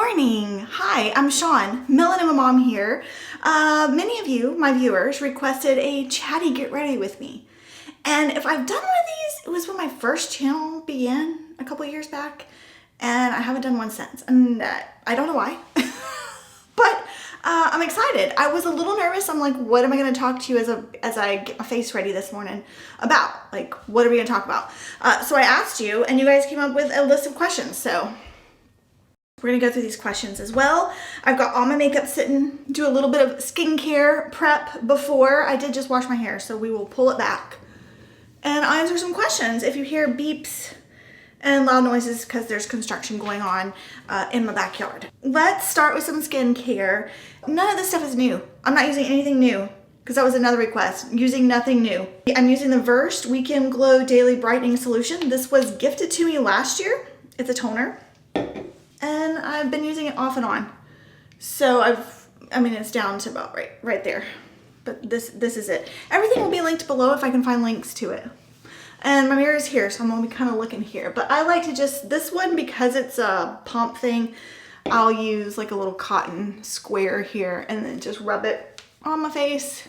morning. Hi, I'm Sean, Melanoma Mom here. Many of you, my viewers, requested a chatty get ready with me. And if I've done one of these, it was when my first channel began a couple years back, and I haven't done one since. And I don't know why, but I'm excited. I was a little nervous. I'm like, what am I going to talk to you as I get my face ready this morning about? Like, what are we going to talk about? So I asked you, and you guys came up with a list of questions. So we're gonna go through these questions as well. I've got all my makeup sitting, do a little bit of skincare prep before. I did just wash my hair, so we will pull it back and I'll answer some questions. If you hear beeps and loud noises, because there's construction going on in my backyard. Let's start with some skincare. None of this stuff is new. I'm not using anything new, because that was another request, using nothing new. I'm using the Versed Weekend Glow Daily Brightening Solution. This was gifted to me last year. It's a toner. And I've been using it off and on. So it's down to about right there. But this is it. Everything will be linked below if I can find links to it. And my mirror is here, so I'm gonna be kind of looking here. But I like to just, this one, because it's a pump thing, I'll use like a little cotton square here and then just rub it on my face.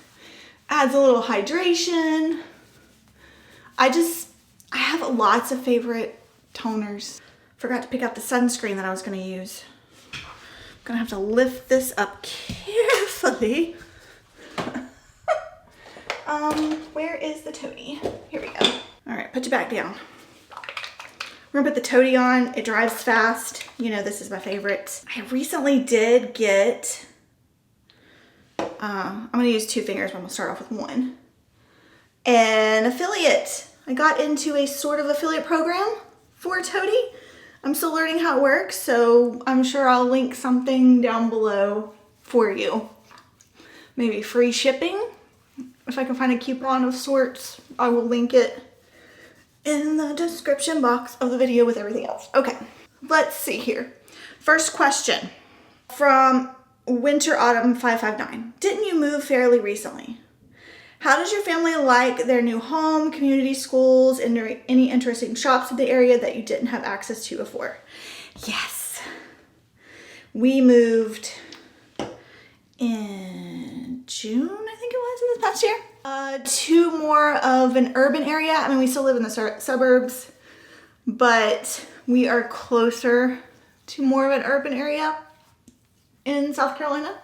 Adds a little hydration. I have lots of favorite toners. Forgot to pick up the sunscreen that I was going to use. I'm going to have to lift this up carefully. Where is the toady? Here we go. All right, put your back down. We're going to put the toady on. It dries fast. You know, this is my favorite. I recently did get, I'm going to use 2 fingers, but I'm going to start off with 1. An affiliate. I got into a sort of affiliate program for toady. I'm still learning how it works, so I'm sure I'll link something down below for you. Maybe free shipping. If I can find a coupon of sorts, I will link it in the description box of the video with everything else. Okay, let's see here. First question from Winter Autumn 559. Didn't you move fairly recently? How does your family like their new home, community schools, and any interesting shops in the area that you didn't have access to before? Yes. We moved in June, I think it was, this past year, to more of an urban area. I mean, we still live in the suburbs, but we are closer to more of an urban area in South Carolina,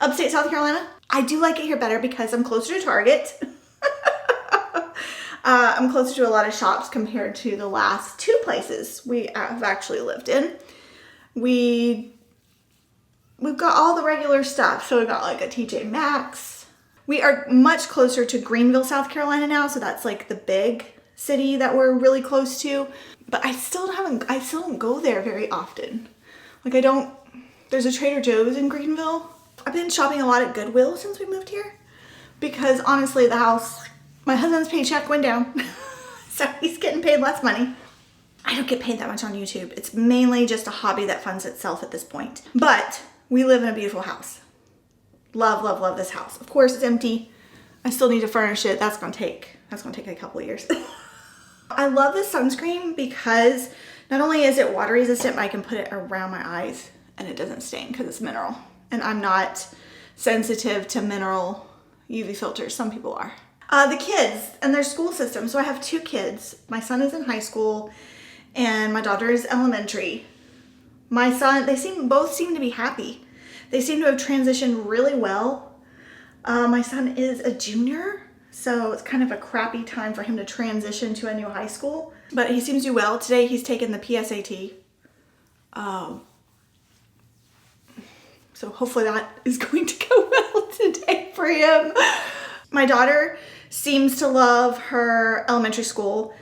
upstate South Carolina. I do like it here better because I'm closer to Target. I'm closer to a lot of shops compared to the last 2 places we have actually lived in. We've got all the regular stuff. So we got like a TJ Maxx. We are much closer to Greenville, South Carolina now. So that's like the big city that we're really close to. But I still don't go there very often. Like there's a Trader Joe's in Greenville. I've been shopping a lot at Goodwill since we moved here because honestly my husband's paycheck went down. So he's getting paid less money. I don't get paid that much on YouTube. It's mainly just a hobby that funds itself at this point. But we live in a beautiful house. Love, love, love this house. Of course it's empty. I still need to furnish it. That's gonna take a couple of years. I love this sunscreen because not only is it water resistant, but I can put it around my eyes and it doesn't stain because it's mineral. And I'm not sensitive to mineral UV filters. Some people are. The kids and their school system. So I have 2 kids. My son is in high school and my daughter is elementary. My son, both seem to be happy. They seem to have transitioned really well. My son is a junior, so it's kind of a crappy time for him to transition to a new high school. But he seems to do well. Today he's taken the PSAT. So hopefully that is going to go well today for him. My daughter seems to love her elementary school.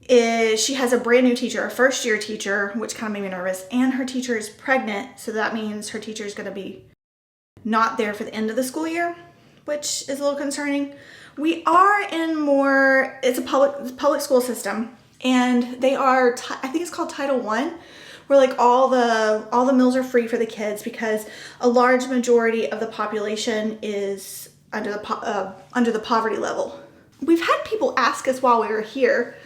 She has a brand new teacher, a first-year teacher, which kind of made me nervous, and her teacher is pregnant, so that means her teacher is going to be not there for the end of the school year, which is a little concerning. We are in it's a public school system, and they are, I think it's called Title I, where like all the meals are free for the kids because a large majority of the population is under the poverty level. We've had people ask us while we were here,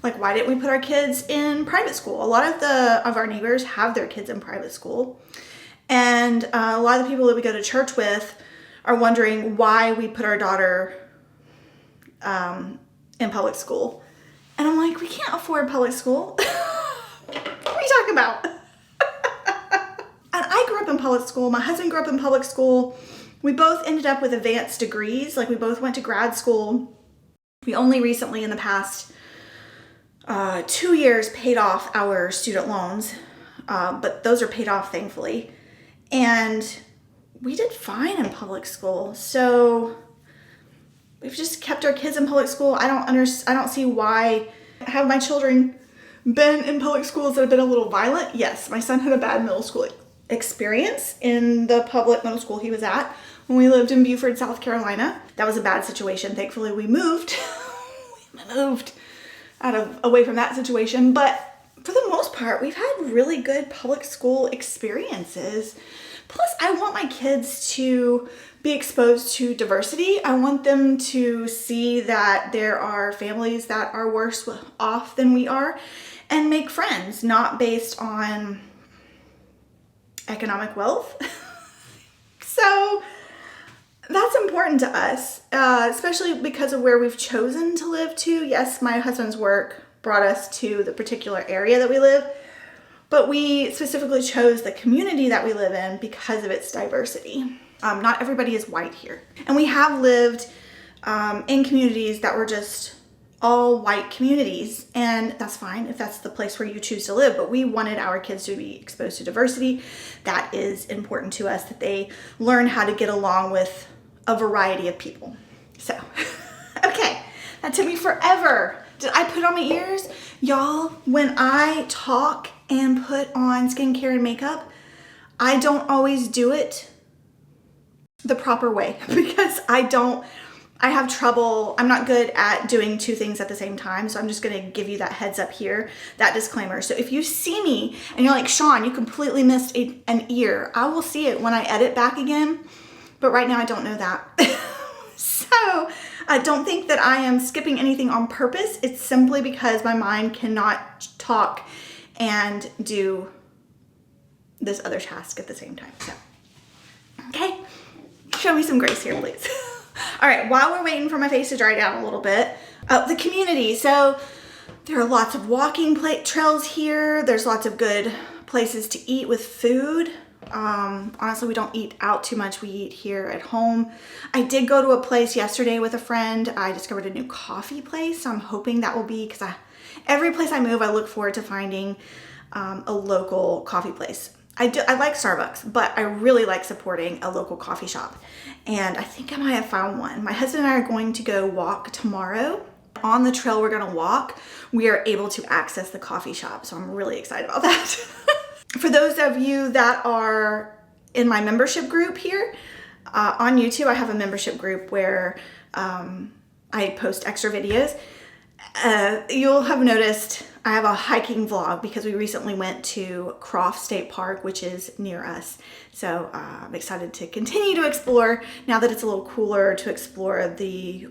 Like, why didn't we put our kids in private school? A lot of our neighbors have their kids in private school. And a lot of the people that we go to church with are wondering why we put our daughter in public school. And I'm like, we can't afford public school. What are you talking about? And I grew up in public school. My husband grew up in public school. We both ended up with advanced degrees. Like, we both went to grad school. We only recently in the past 2 years paid off our student loans, but those are paid off, thankfully. And we did fine in public school. So we've just kept our kids in public school. I don't see why. Have my children been in public schools that have been a little violent? Yes, my son had a bad middle school experience in the public middle school he was at when we lived in Beaufort, South Carolina. That was a bad situation. Thankfully, we moved. We moved away from that situation. But for the most part, we've had really good public school experiences. Plus, I want my kids to be exposed to diversity. I want them to see that there are families that are worse off than we are and make friends, not based on economic wealth. So that's important to us, especially because of where we've chosen to live to. Yes, my husband's work brought us to the particular area that we live, but we specifically chose the community that we live in because of its diversity. Not everybody is white here. And we have lived in communities that were just all white communities, and that's fine if that's the place where you choose to live, but we wanted our kids to be exposed to diversity. That is important to us, that they learn how to get along with a variety of people. So, okay, that took me forever. Did I put on my ears? Y'all, when I talk and put on skincare and makeup, I don't always do it the proper way because I have trouble. I'm not good at doing two things at the same time. So I'm just going to give you that heads up here, that disclaimer. So if you see me and you're like, Sean, you completely missed an ear, I will see it when I edit back again. But right now I don't know that. So don't think that I am skipping anything on purpose. It's simply because my mind cannot talk and do this other task at the same time. So, okay, show me some grace here, please. All right, while we're waiting for my face to dry down a little bit, the community. So there are lots of walking trails here. There's lots of good places to eat with food. Honestly, we don't eat out too much. We eat here at home. I did go to a place yesterday with a friend. I discovered a new coffee place. So I'm hoping that will be, because every place I move, I look forward to finding a local coffee place. I like Starbucks, but I really like supporting a local coffee shop. And I think I might have found one. My husband and I are going to go walk tomorrow. On the trail we're gonna walk, we are able to access the coffee shop. So I'm really excited about that. For those of you that are in my membership group here, on YouTube, I have a membership group where I post extra videos. You'll have noticed I have a hiking vlog because we recently went to Croft State Park, which is near us. So I'm excited to continue to explore now that it's a little cooler, to explore the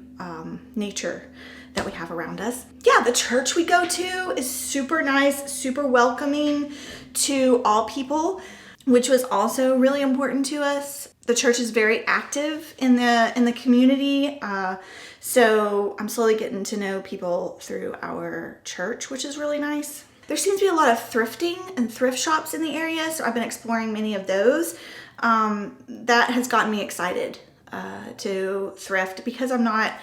nature that we have around us. Yeah, the church we go to is super nice, super welcoming to all people, which was also really important to us. The church is very active in the community. So I'm slowly getting to know people through our church, which is really nice. There seems to be a lot of thrifting and thrift shops in the area, so I've been exploring many of those. That has gotten me excited to thrift because I'm not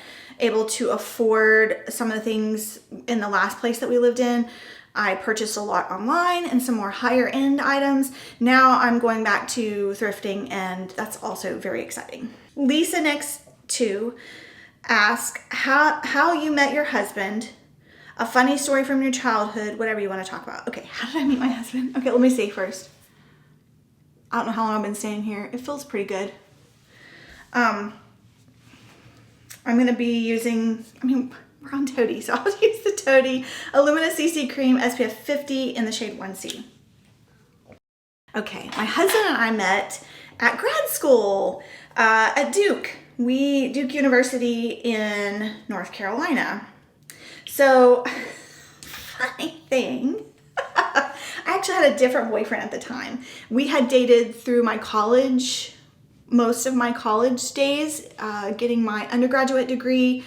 able to afford some of the things in the last place that we lived in. I purchased a lot online and some more higher end items. Now I'm going back to thrifting, and that's also very exciting. Lisa next to ask how you met your husband, a funny story from your childhood, whatever you want to talk about. Okay, how did I meet my husband? Okay, let me see first. I don't know how long I've been staying here. It feels pretty good. I'm going to be using, we're on Toady, so I'll use the Toady Illumina CC Cream SPF 50 in the shade 1C. Okay, my husband and I met at grad school at Duke University in North Carolina. So funny thing, I actually had a different boyfriend at the time. We had dated through my college, most of my college days, getting my undergraduate degree.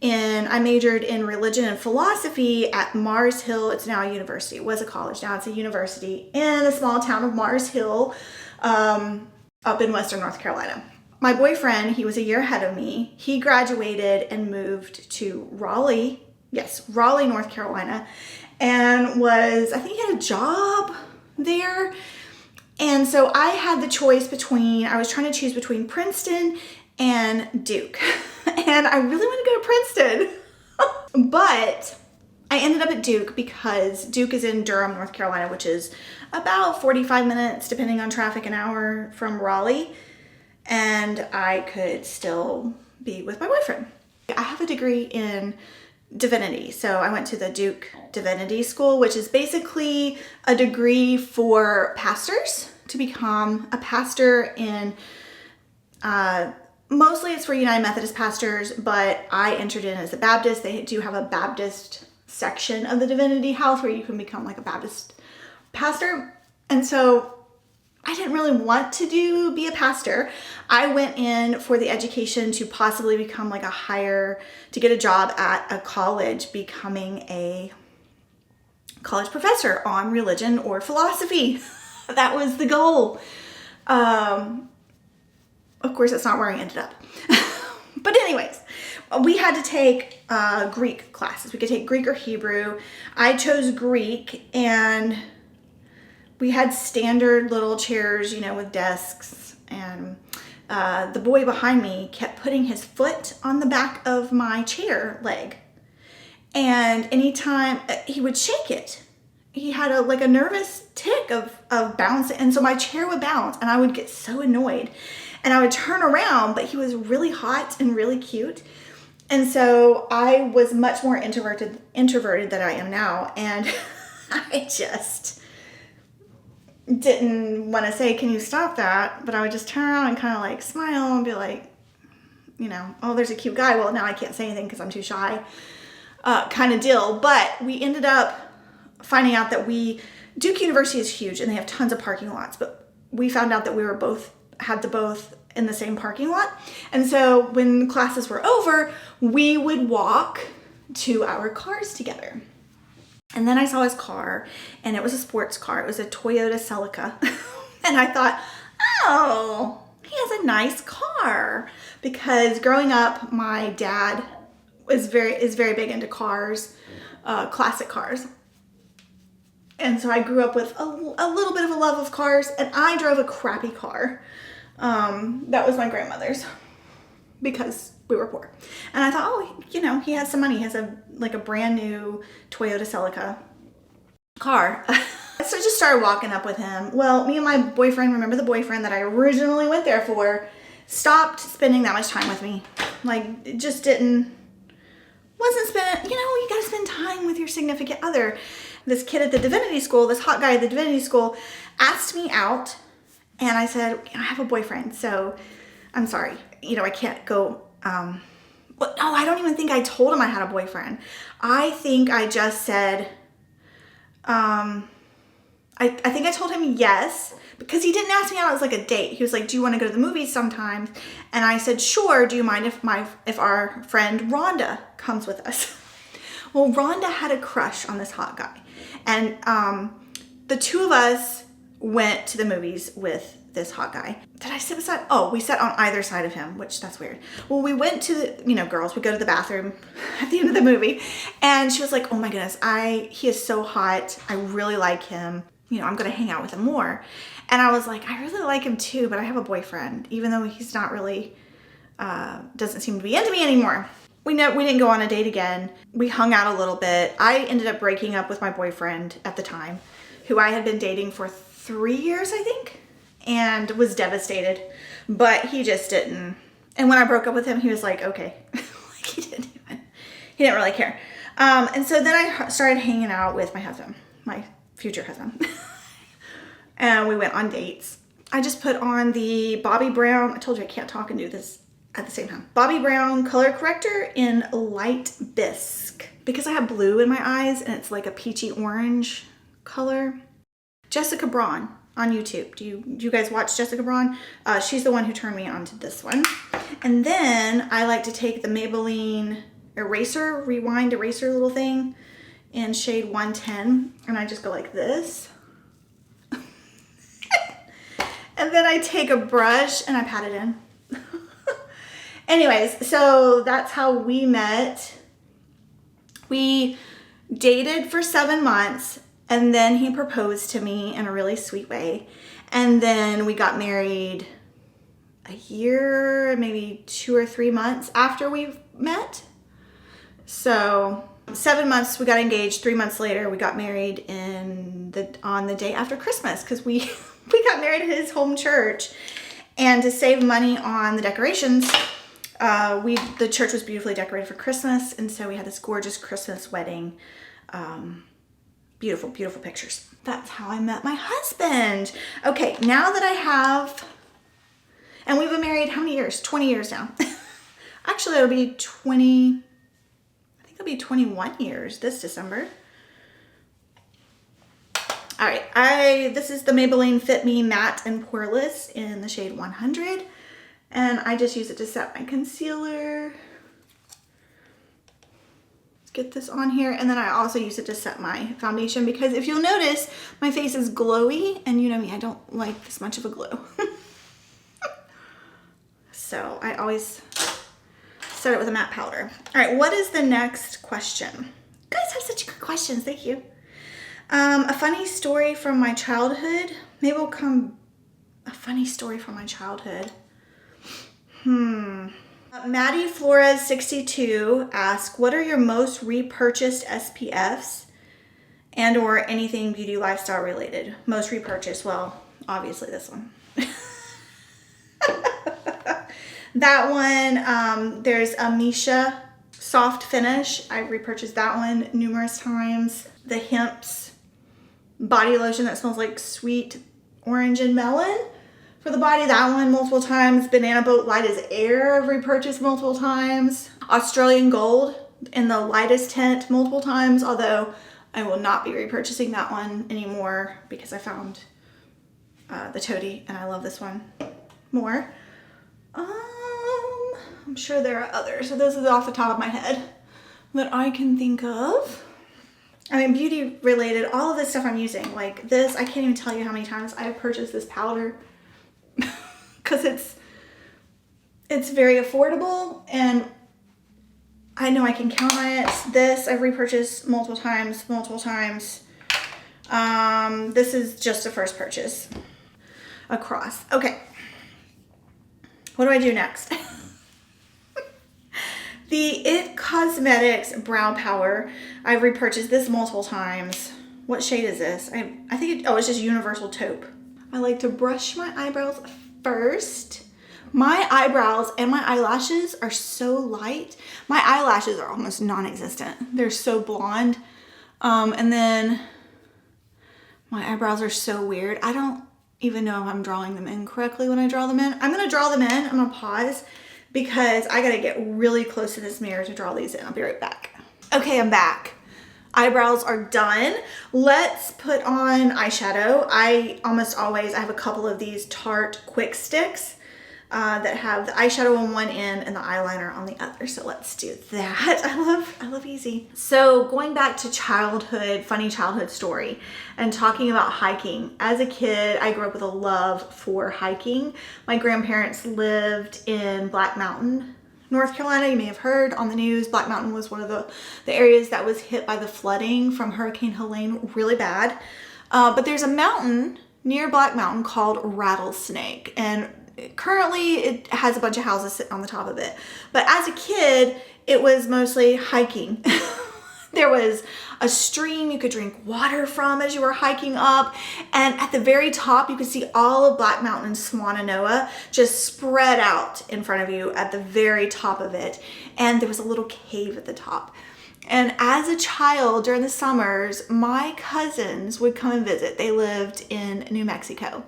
And I majored in religion and philosophy at Mars Hill. It's now a university. It was a college. Now it's a university in the small town of Mars Hill, up in Western North Carolina. My boyfriend, he was a year ahead of me. He graduated and moved to Raleigh. Yes, Raleigh, North Carolina. And I think he had a job there. And so I had the choice I was trying to choose between Princeton and Duke. And I really want to go to Princeton. But I ended up at Duke because Duke is in Durham, North Carolina, which is about 45 minutes, depending on traffic, an hour from Raleigh. And I could still be with my boyfriend. I have a degree in divinity. So I went to the Duke Divinity School, which is basically a degree for pastors to become a pastor in, mostly it's for United Methodist pastors, but I entered in as a Baptist. They do have a Baptist section of the Divinity House where you can become like a Baptist pastor. And so I didn't really want to be a pastor. I went in for the education to possibly become like to get a job at a college, becoming a college professor on religion or philosophy. That was the goal. Of course, that's not where I ended up. But anyways, we had to take Greek classes. We could take Greek or Hebrew. I chose Greek, and we had standard little chairs, with desks, and the boy behind me kept putting his foot on the back of my chair leg. And anytime he would shake it, he had a nervous tick of bouncing. And so my chair would bounce and I would get so annoyed. And I would turn around, but he was really hot and really cute. And so I was much more introverted than I am now. And I just didn't want to say, can you stop that? But I would just turn around and kind of smile and be like, oh, there's a cute guy. Well, now I can't say anything because I'm too shy, kind of deal. But we ended up finding out that Duke University is huge and they have tons of parking lots. But we found out that we had the both in the same parking lot. And so when classes were over, we would walk to our cars together. And then I saw his car, and it was a sports car. It was a Toyota Celica. And I thought, oh, he has a nice car. Because growing up, my dad is very big into cars, classic cars. And so I grew up with a little bit of a love of cars, and I drove a crappy car. That was my grandmother's, because we were poor. And I thought, oh, he has some money. He has a brand new Toyota Celica car. So I just started walking up with him. Well, me and my boyfriend, remember the boyfriend that I originally went there for, stopped spending that much time with me. It just wasn't spending, you gotta spend time with your significant other. This kid at the divinity school, this hot guy at the divinity school, asked me out, and I said, I have a boyfriend, so I'm sorry, I can't go. But no, I don't even think I told him I had a boyfriend. I think I just said, I think I told him yes, because he didn't ask me out as a date. He was like, do you want to go to the movies sometime? And I said, sure. Do you mind if our friend Rhonda comes with us? Well, Rhonda had a crush on this hot guy. And the two of us went to the movies with this hot guy. Did I sit beside? Oh, we sat on either side of him, which that's weird. Well, we went to girls, we go to the bathroom at the end of the movie, and she was like, oh my goodness, he is so hot. I really like him. I'm going to hang out with him more. And I was like, I really like him too, but I have a boyfriend, even though he's not really, doesn't seem to be into me anymore. We didn't go on a date again. We hung out a little bit. I ended up breaking up with my boyfriend at the time, who I had been dating for 3 years, I think, and was devastated, but he just didn't. And when I broke up with him, he was like, okay. He didn't really care. And so then I started hanging out with my husband, my future husband. And we went on dates. I just put on the Bobbi Brown, I told you I can't talk and do this at the same time. Bobbi Brown color corrector in light bisque. because I have blue in my eyes and it's like a peachy orange color. Jessica Braun on YouTube. Do you guys watch Jessica Braun? She's the one who turned me on to this one. And then I like to take the Maybelline eraser, rewind eraser little thing in shade 110. And I just go like this. And then I take a brush and I pat it in. Anyways, so that's how we met. We dated for 7 months and then he proposed to me in a really sweet way. And then we got married a year, maybe 2 or 3 months after we met. So 7 months, we got engaged. 3 months later, we got married on the day after Christmas because we got married at his home church. And to save money on the decorations, the church was beautifully decorated for Christmas. And so we had this gorgeous Christmas wedding. Beautiful, beautiful pictures. That's how I met my husband. Okay, now that I have, and we've been married how many years? 20 years now. Actually, it'll be 20, I think it'll be 21 years this December. All right, this is the Maybelline Fit Me Matte and Poreless in the shade 100. And I just use it to set my concealer. Let's get this on here. And then I also use it to set my foundation because if you'll notice, my face is glowy and you know me, I don't like this much of a glow. So I always set it with a matte powder. All right, what is the next question? You guys have such good questions, thank you. A funny story from my childhood. Maybe we'll come, a funny story from my childhood. Maddie Flores 62 asks, what are your most repurchased SPFs and or anything beauty lifestyle related? Most repurchased, well, obviously this one. That one, there's a Misha Soft Finish. I've repurchased that one numerous times. The Hemp's body lotion that smells like sweet orange and melon. For the body, that one multiple times. Banana Boat Light as Air, I've repurchased multiple times. Australian Gold in the lightest tint multiple times, although I will not be repurchasing that one anymore because I found the toady and I love this one more. I'm sure there are others. So this is off the top of my head that I can think of. I mean, beauty related, all of this stuff I'm using, like this, I can't even tell you how many times I have purchased this powder because it's very affordable and I know I can count on it. This I've repurchased multiple times. This is just a first purchase across. Okay. What do I do next? The IT Cosmetics Brow Power. I've repurchased this multiple times. What shade is this? I think it's just Universal Taupe. I like to brush my eyebrows first. My eyebrows and my eyelashes are so light. My eyelashes are almost non-existent. They're so blonde. And then my eyebrows are so weird. I don't even know if I'm drawing them in correctly when I draw them in. I'm gonna draw them in. I'm gonna pause because I gotta get really close to this mirror to draw these in. I'll be right back. Okay, I'm back. Eyebrows are done. Let's put on eyeshadow. I have a couple of these Tarte Quick Sticks that have the eyeshadow on one end and the eyeliner on the other. So let's do that. I love easy. So going back to childhood, funny childhood story and talking about hiking. As a kid, I grew up with a love for hiking. My grandparents lived in Black Mountain, North Carolina. You may have heard on the news, Black Mountain was one of the areas that was hit by the flooding from Hurricane Helene really bad. But there's a mountain near Black Mountain called Rattlesnake, and currently it has a bunch of houses sitting on the top of it. But as a kid, it was mostly hiking. There was a stream you could drink water from as you were hiking up. And at the very top, you could see all of Black Mountain and Swannanoa just spread out in front of you at the very top of it. And there was a little cave at the top. And as a child during the summers, my cousins would come and visit. They lived in New Mexico.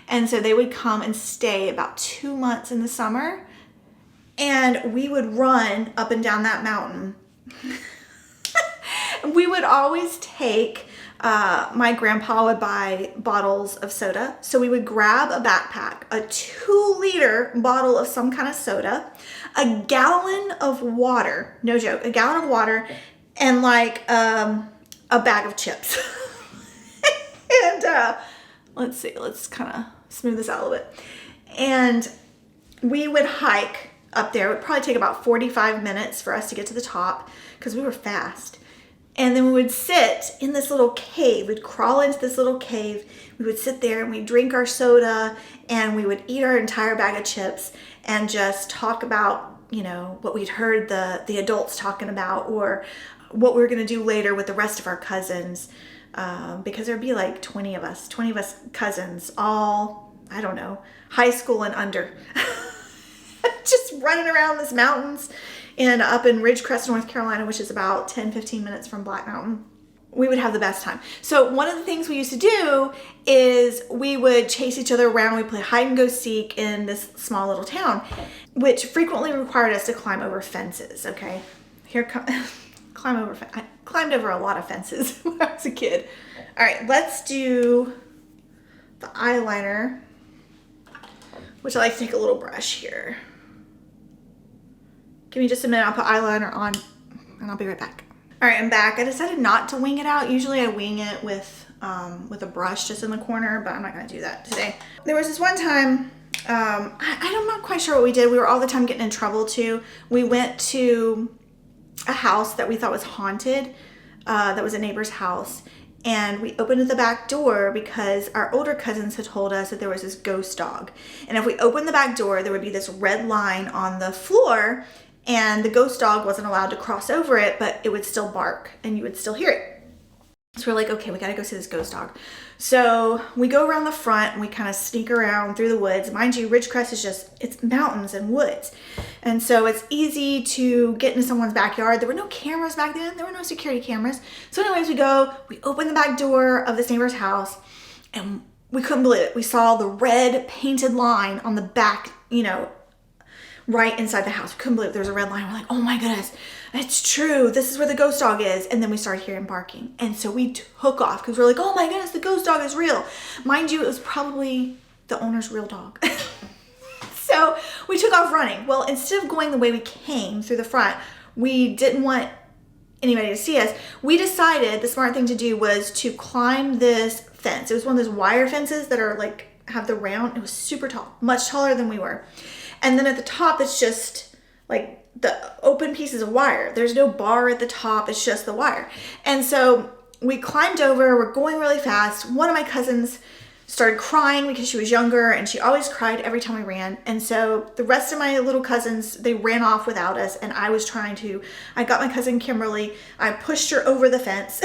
And so they would come and stay about 2 months in the summer. And we would run up and down that mountain. we would always take, my grandpa would buy bottles of soda. So we would grab a backpack, a 2-liter bottle of some kind of soda, a gallon of water, no joke, a gallon of water, and like a bag of chips. And let's see, let's kind of smooth this out a little bit. And we would hike up there. It would probably take about 45 minutes for us to get to the top because we were fast. And then we would sit in this little cave. We'd crawl into this little cave. We would sit there and we'd drink our soda and we would eat our entire bag of chips and just talk about, you know, what we'd heard the adults talking about or what we were going to do later with the rest of our cousins. Because there'd be like 20 of us cousins, all, I don't know, high school and under. Just running around these mountains and up in Ridgecrest, North Carolina, which is about 10-15 minutes from Black Mountain. We would have the best time. So one of the things we used to do is we would chase each other around. We'd play hide and go seek in this small little town, which frequently required us to climb over fences. Okay, I climbed over a lot of fences when I was a kid. All right, let's do the eyeliner, which I like to take a little brush here. Give me just a minute, I'll put eyeliner on and I'll be right back. All right, I'm back. I decided not to wing it out. Usually I wing it with a brush just in the corner, but I'm not gonna do that today. There was this one time, I'm not quite sure what we did. We were all the time getting in trouble too. We went to a house that we thought was haunted, that was a neighbor's house. And we opened the back door because our older cousins had told us that there was this ghost dog. And if we opened the back door, there would be this red line on the floor and the ghost dog wasn't allowed to cross over it, but it would still bark and you would still hear it. So we're like, okay, we gotta go see this ghost dog. So we go around the front and we kind of sneak around through the woods. Mind you, Ridgecrest is it's mountains and woods. And so it's easy to get into someone's backyard. There were no cameras back then. There were no security cameras. So anyways, we open the back door of this neighbor's house and we couldn't believe it. We saw the red painted line on the back, you know, right inside the house. We couldn't believe there was a red line. We're like, oh my goodness, it's true. This is where the ghost dog is. And then we started hearing barking. And so we took off because we're like, oh my goodness, the ghost dog is real. Mind you, it was probably the owner's real dog. So we took off running. Well, instead of going the way we came through the front, we didn't want anybody to see us. We decided the smart thing to do was to climb this fence. It was one of those wire fences that are like, have the round. It was super tall, much taller than we were. And then at the top, it's just like the open pieces of wire. There's no bar at the top. It's just the wire. And so we climbed over. We're going really fast. One of my cousins started crying because she was younger and she always cried every time we ran. And so the rest of my little cousins, they ran off without us. And I got my cousin Kimberly. I pushed her over the fence.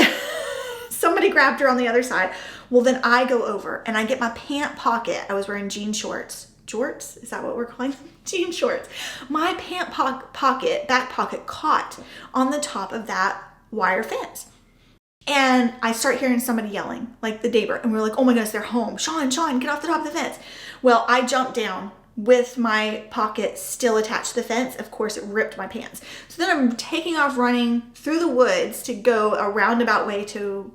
Somebody grabbed her on the other side. Well, then I go over and I get my pant pocket. I was wearing jean shorts. Jorts? Is that what we're calling them? Jean shorts. My pant back pocket caught on the top of that wire fence. And I start hearing somebody yelling, like the neighbor. And we're like, oh my goodness, they're home. Sean, get off the top of the fence. Well, I jumped down with my pocket still attached to the fence. Of course, it ripped my pants. So then I'm taking off running through the woods to go a roundabout way to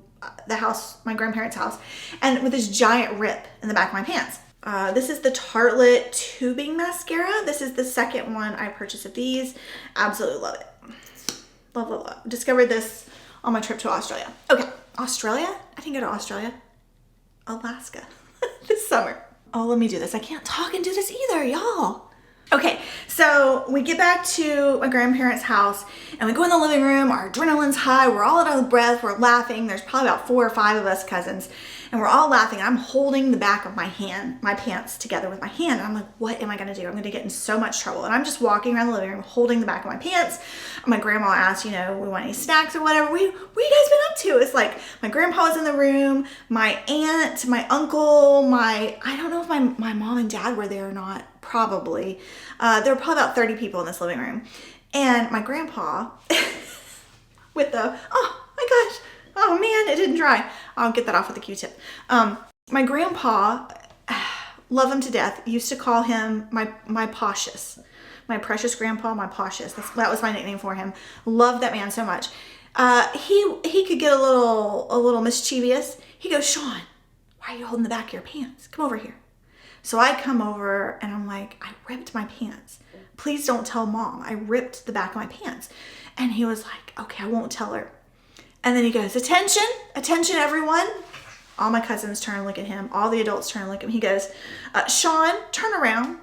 the house, my grandparents' house, and with this giant rip in the back of my pants. This is the Tartelette tubing mascara. This is the second one I purchased of these. Absolutely love it. Love, love, love. Discovered this on my trip to Australia. Okay, Australia? I didn't go to Australia. Alaska this summer. Oh, let me do this. I can't talk and do this either, y'all. Okay, so we get back to my grandparents' house and we go in the living room. Our adrenaline's high. We're all out of breath. We're laughing. There's probably about 4 or 5 of us cousins and we're all laughing. I'm holding the back of my pants together with my hand. And I'm like, what am I going to do? I'm going to get in so much trouble. And I'm just walking around the living room holding the back of my pants. My grandma asked, we want any snacks or whatever. What you guys been up to? It's like my grandpa was in the room, my aunt, my uncle, I don't know if my mom and dad were there or not. Probably. There were probably about 30 people in this living room. And my grandpa with oh my gosh, oh man, it didn't dry. I'll get that off with a Q-tip. My grandpa, love him to death, used to call him my Pocious. My precious grandpa, my Pocious. That was my nickname for him. Loved that man so much. he could get a little mischievous. He goes, Sean, why are you holding the back of your pants? Come over here. So I come over and I'm like, I ripped my pants. Please don't tell Mom. I ripped the back of my pants. And he was like, okay, I won't tell her. And then he goes, attention, attention everyone. All my cousins turn and look at him. All the adults turn and look at him. He goes, Sean, turn around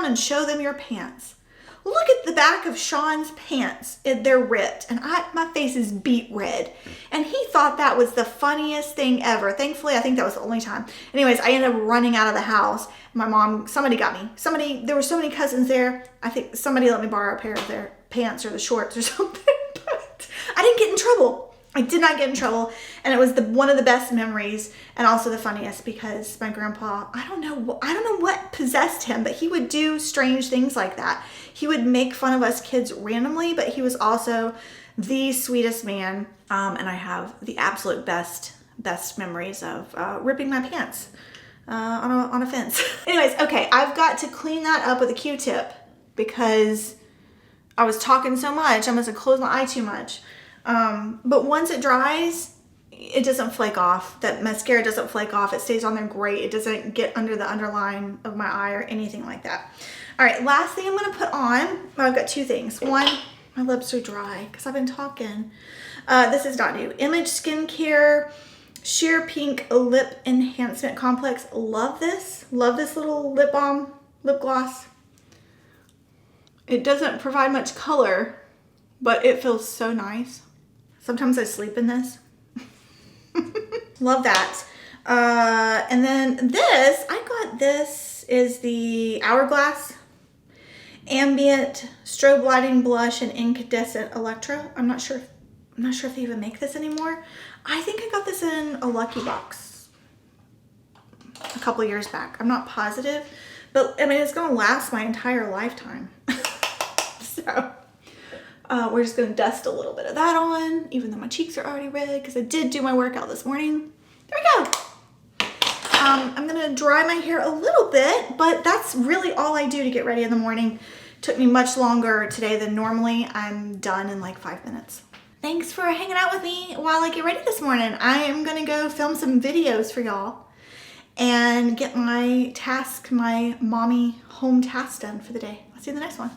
and show them your pants. Look at the back of Sean's pants. They're ripped. And my face is beet red. And he thought that was the funniest thing ever. Thankfully, I think that was the only time. Anyways, I ended up running out of the house. My mom, somebody got me. There were so many cousins there. I think somebody let me borrow a pair of their pants or the shorts or something. But I didn't get in trouble. I did not get in trouble, and it was one of the best memories, and also the funniest, because my grandpa, I don't know what possessed him, but he would do strange things like that. He would make fun of us kids randomly, but he was also the sweetest man, and I have the absolute best memories of ripping my pants on a fence. Anyways, okay, I've got to clean that up with a Q-tip because I was talking so much. I must have closed my eye too much. But once it dries, it doesn't flake off. That mascara doesn't flake off. It stays on there great. It doesn't get under the underline of my eye or anything like that. All right, last thing I'm going to put on, I've got two things. One, my lips are dry because I've been talking. This is not new. Image Skincare Sheer Pink Lip Enhancement Complex. Love this. Love this little lip balm, lip gloss. It doesn't provide much color, but it feels so nice. Sometimes I sleep in this. Love that. And then this is the Hourglass Ambient Strobe Lighting Blush and Incandescent Electra. I'm not sure if they even make this anymore. I think I got this in a Lucky Box a couple years back. I'm not positive, but I mean, it's gonna last my entire lifetime. So we're just gonna dust a little bit of that on, even though my cheeks are already red because I did do my workout this morning. There we go. I'm gonna dry my hair a little bit, but that's really all I do to get ready in the morning. Took me much longer today than normally. I'm done in like 5 minutes. Thanks for hanging out with me while I get ready this morning. I am gonna go film some videos for y'all and get my mommy home task done for the day. I'll see you in the next one.